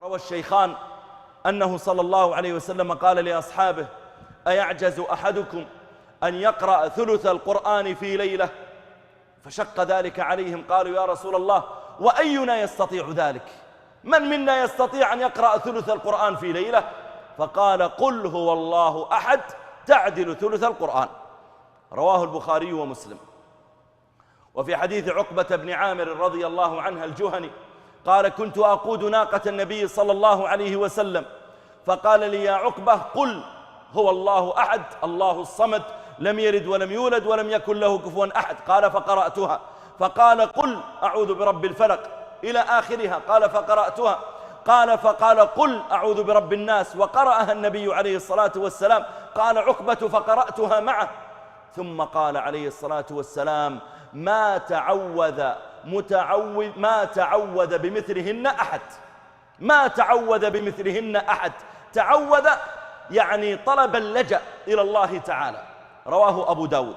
روى الشيخان أنه صلى الله عليه وسلم قال لأصحابه: أيعجز أحدكم أن يقرأ ثلث القرآن في ليلة؟ فشق ذلك عليهم، قالوا: يا رسول الله، وأينا يستطيع ذلك؟ من منا يستطيع أن يقرأ ثلث القرآن في ليلة؟ فقال: قل هو الله أحد تعدل ثلث القرآن. رواه البخاري ومسلم. وفي حديث عقبة بن عامر رضي الله عنه الجهني قال: كنت أقود ناقة النبي صلى الله عليه وسلم، فقال لي: يا عقبة، قل هو الله أحد الله الصمد لم يلد ولم يولد ولم يكن له كفوا أحد. قال: فقرأتها. فقال: قل أعوذ برب الفلق إلى آخرها. قال: فقرأتها. فقال: قل أعوذ برب الناس، وقرأها النبي عليه الصلاة والسلام. قال عقبة: فقرأتها معه. ثم قال عليه الصلاة والسلام: ما تعوذ بمثلهن أحد. ما تعوذ بمثلهن أحد. تعوذ يعني طلب اللجأ إلى الله تعالى. رواه أبو داود.